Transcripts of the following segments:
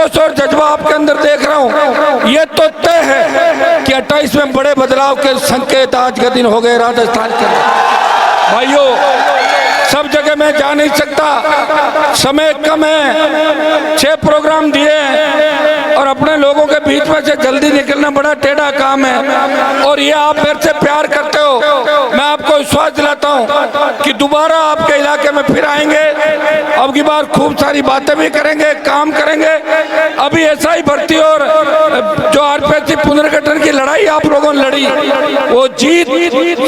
जोश और जज्बा आपके अंदर देख रहा हूँ, ये तो तय है कि 28 में बड़े बदलाव के संकेत आज के दिन हो गए राजस्थान के अंदर। भाइयों, सब जगह मैं जा नहीं सकता, समय कम है, 6 प्रोग्राम दिए और अपने लोगों के बीच में से जल्दी निकलना बड़ा टेढ़ा काम है। और ये आप मेरे से प्यार करते हो, मैं आपको विश्वास दिलाता हूँ कि दोबारा आपके इलाके में फिर आएंगे, अब की बार खूब सारी बातें भी करेंगे, काम करेंगे। अभी ऐसा ही भर्ती और जो आरपीएससी पुनर्गठन की लड़ाई आप लोगों ने लड़ी, वो जीत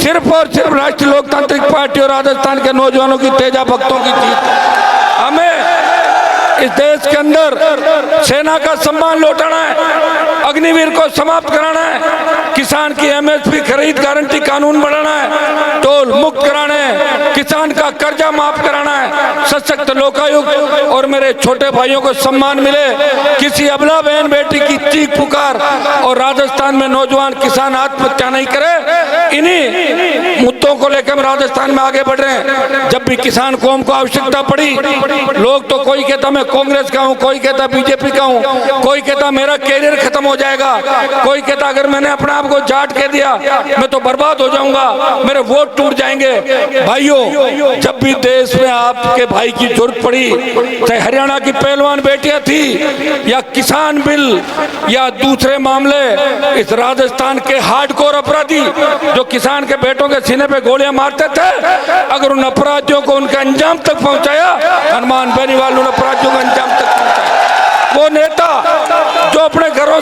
सिर्फ और सिर्फ राष्ट्रीय लोकतांत्रिक पार्टी और राजस्थान के नौजवानों की तेजा भक्तों की जीत। हमें इस देश के अंदर सेना का सम्मान लौटाना है, अग्निवीर को समाप्त कराना है, किसान की एमएसपी खरीद गारंटी कानून बढ़ाना है, टोल मुक्त कराना है, किसान का कर्जा माफ कराना है, सशक्त लोकायुक्त और मेरे छोटे भाइयों को सम्मान मिले, किसी अबला बहन बेटी की चीख पुकार और राजस्थान में नौजवान किसान आत्महत्या नहीं करे। इन्हीं मुद्दों को लेकर हम राजस्थान में आगे बढ़ रहे हैं। जब भी किसान कौम को आवश्यकता पड़ी, लोग तो कोई कहता मैं कांग्रेस का हूँ, कोई कहता बीजेपी का हूँ, कोई कहता मेरा कैरियर खत्म हो जाएगा, कोई कहता अगर मैंने अपने आप को जाट कह दिया मैं तो बर्बाद हो जाऊंगा, मेरे वोट टूट जाएंगे। भाइयों, जब भी देश में आपके भाई की जरूरत पड़ी, चाहे हरियाणा की पहलवान बेटियां थी या किसान बिल या दूसरे मामले, इस राजस्थान के हार्डकोर अपराधी जो किसान के बेटों के सीने पे गोलियां मारते थे, अगर उन अपराधियों को उनके अंजाम तक पहुंचाया, हनुमान बेनीवाल उन अपराधियों को अंजाम तक पहुंचाया। वो नेता जो अपने घरों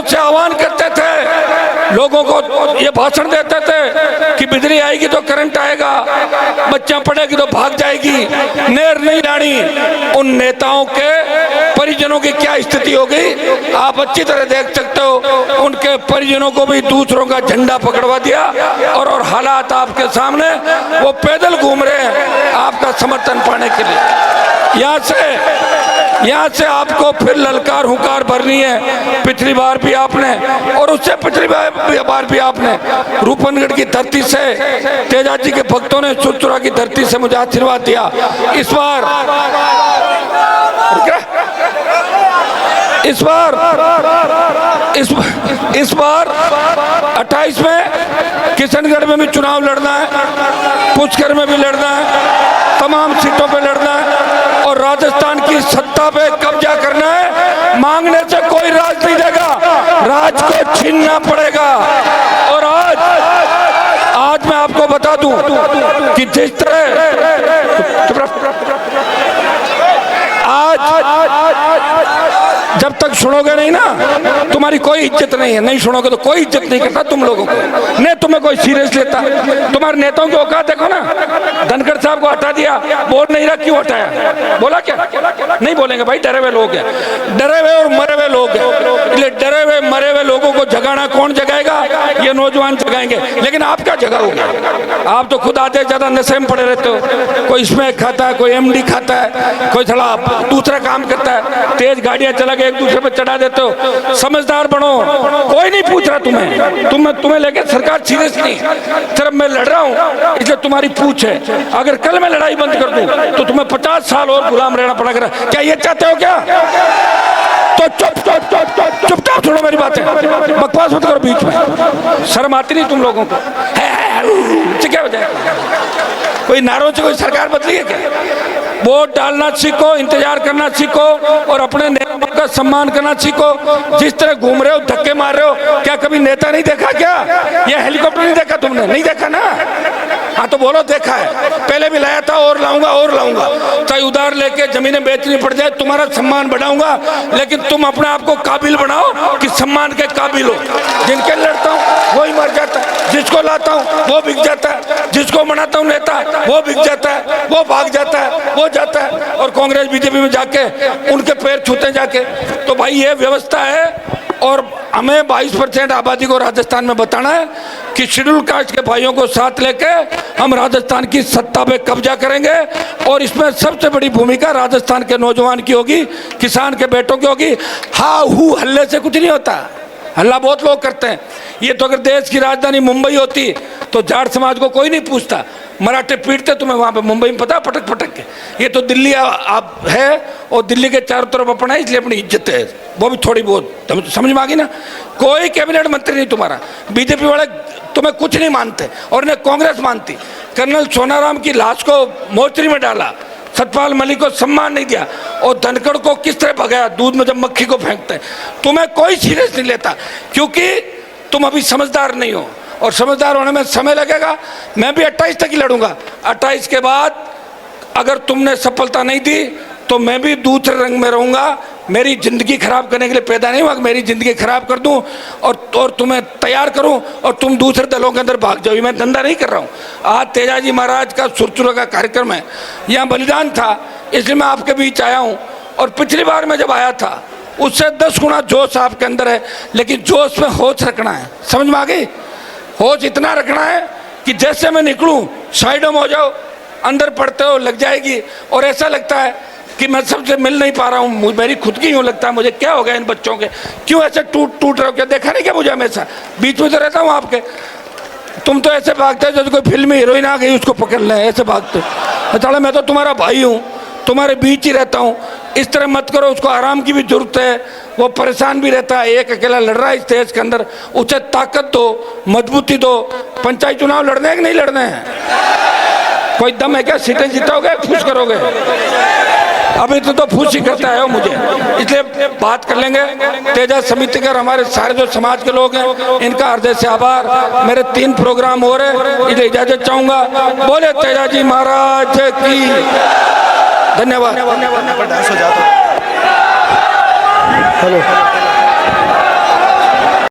से आह्वान करते थे, लोगों को ये भाषण देते थे कि बिजली आएगी तो करंट आएगा, बच्चा पढ़ेगी तो भाग जाएगी, नेर नहीं डाणी, उन नेताओं के परिजनों की क्या स्थिति हो गई आप अच्छी तरह देख सकते हो। उनके परिजनों को भी दूसरों का झंडा पकड़वा दिया और हालात आपके सामने, वो पैदल घूम रहे हैं आपका समर्थन पाने के लिए। यहाँ से आपको फिर ललकार हुंकार भरनी है। पिछली बार भी आपने और उससे पिछली बार भी आपने रूपनगढ़ की धरती से, तेजाजी के भक्तों ने चुरचुरा की धरती से मुझे आशीर्वाद दिया। इस बार 28 में किशनगढ़ में भी चुनाव लड़ना है, पुष्कर में भी लड़ना है, तमाम सीटों पे लड़ना है और राजस्थान की सत्ता पे कब्जा करना है। मांगने से कोई राज नहीं देगा, राज को छीनना पड़ेगा। और आज मैं आपको बता दूं कि जिस तरह जब तक सुनोगे नहीं ना, तुम्हारी कोई इज्जत नहीं है। नहीं सुनोगे तो कोई इज्जत नहीं करता तुम लोगों को, नहीं तुम्हें कोई सीरियस लेता। तुम्हारे नेताओं की औकात देखो ना, धनखड़ साहब को हटा दिया, बोल नहीं रहा क्यों हटाया, बोला क्या? नहीं बोलेंगे भाई, डरे हुए लोग हैं, डरे हुए और मरे हुए लोग हैं। इसलिए डरे हुए मरे हुए लोगों को जगाना कौन जगाएगा? ये नौजवान जगाएंगे। लेकिन आप क्या जगाओगे? आप तो खुद आते ज्यादा नशे में पड़े रहते हो, कोई इसमें खाता है, कोई एमडी खाता है, कोई थोड़ा दूसरा काम करता है, तेज गाड़ियां चला के एक दूसरे पे चढ़ा देते हो। समझदार बनो, कोई नहीं पूछ रहा तुम्हें लेके सरकार सीरियस नहीं। सिर्फ मैं लड़ रहा हूँ इसलिए तुम्हारी पूछ है। अगर कल मैं लड़ाई बंद कर दूं तो तुम्हें 50 साल और गुलाम रहना पड़ेगा। क्या ये चाहते हो क्या? तो चुपचाप सुनो मेरी बातें, बकवास मत करो बीच में। शर्म आती नहीं तुम लोगों को? क्या हो जाएगा? कोई नारों से कोई सरकार बदली है क्या? वोट डालना सीखो, इंतजार करना सीखो और अपने नेताओं का सम्मान करना सीखो। जिस तरह घूम रहे हो, धक्के मार रहे हो, क्या कभी नेता नहीं देखा क्या? ये हेलीकॉप्टर नहीं देखा तुमने? नहीं देखा ना? हाँ तो बोलो देखा है। पहले भी लाया था और लाऊंगा, चाहे उधार लेके जमीनें बेचनी पड़ जाए, तुम्हारा सम्मान बढ़ाऊंगा। लेकिन तुम अपने आप को काबिल बनाओ कि सम्मान के काबिल हो। जिनके लड़ता हूँ वही मर जाता है, जिसको लाता हूँ वो बिक जाता है, जिसको मनाता हूँ नेता वो बिक जाता है, वो भाग जाता है, वो जाता है और कांग्रेस बीजेपी में जाके उनके पैर छूते जाके। तो भाई ये व्यवस्था है और हमें 22% आबादी को राजस्थान में बताना है कि शेड्यूल कास्ट के भाइयों को साथ लेके हम राजस्थान की सत्ता पे कब्जा करेंगे। और इसमें सबसे बड़ी भूमिका राजस्थान के नौजवान की होगी, किसान के बेटों की होगी। हाँ हू हल्ले से कुछ नहीं होता, हल्ला बहुत लोग करते हैं। ये तो अगर देश की राजधानी मुंबई होती तो जाट समाज को कोई नहीं पूछता। मराठे पीटते तुम्हें वहाँ पे मुंबई में, पता पटक पटक के। ये तो दिल्ली आप है और दिल्ली के चारों तरफ अपना है, इसलिए अपनी इज्जत है, वो भी थोड़ी बहुत समझ में आ गई ना। कोई कैबिनेट मंत्री नहीं तुम्हारा, बीजेपी वाले तुम्हें कुछ नहीं मानते और न कांग्रेस मानती। कर्नल सोनाराम की लाश को मोर्चरी में डाला, सतपाल मलिक को सम्मान नहीं दिया, और धनखड़ को किस तरह भगाया, दूध में जब मक्खी को फेंकते हैं। तुम्हें कोई सीरियस नहीं लेता, क्योंकि तुम अभी समझदार नहीं हो, और समझदार होने में समय लगेगा। मैं भी 28 तक ही लड़ूंगा, 28 के बाद अगर तुमने सफलता नहीं दी तो मैं भी दूसरे रंग में रहूंगा। मेरी ज़िंदगी खराब करने के लिए पैदा नहीं हुआ, मेरी ज़िंदगी खराब कर दूं और तुम्हें तैयार करूं और तुम दूसरे दलों के अंदर भाग जाओ। मैं धंधा नहीं कर रहा हूं। आज तेजाजी महाराज का सुरचुरा का कार्यक्रम है, यहाँ बलिदान था, इसलिए मैं आपके बीच आया हूँ। और पिछली बार मैं जब आया था उससे 10 गुना जोश आपके अंदर है, लेकिन जोश में होश रखना है। समझ में आ गई? होश इतना रखना है कि जैसे मैं निकलूं साइडों में हो जाओ, अंदर पढ़ते हो लग जाएगी, और ऐसा लगता है कि मैं सबसे मिल नहीं पा रहा हूँ, मेरी खुद की यूँ लगता है मुझे क्या हो गया इन बच्चों के, क्यों ऐसे टूट रहे हो, क्या देखा नहीं क्या मुझे हमेशा बीच में तो रहता हूँ आपके। तुम तो ऐसे भागते हो जैसे कोई फिल्म में हीरोइन आ गई उसको पकड़ लें, ऐसे भागते हो। चलो मैं तो तुम्हारा भाई हूँ, तुम्हारे बीच ही रहता हूँ, इस तरह मत करो। उसको आराम की भी जरूरत है, वो परेशान भी रहता है, एक अकेला लड़ रहा है इस देश के अंदर, उसे ताकत दो, मजबूती दो। पंचायत चुनाव लड़ने हैं कि नहीं लड़ने हैं? कोई दम है क्या? सीटें जीतोगे, खुश करोगे? अभी तो फूस ही करता है वो मुझे, इसलिए बात कर लेंगे। तेजा समिति कर हमारे सारे जो समाज के लोग हैं इनका हृदय से आभार। मेरे 3 प्रोग्राम हो रहे, इसलिए इजाजत चाहूंगा। बोले तेजाजी महाराज की धन्यवाद। हेलो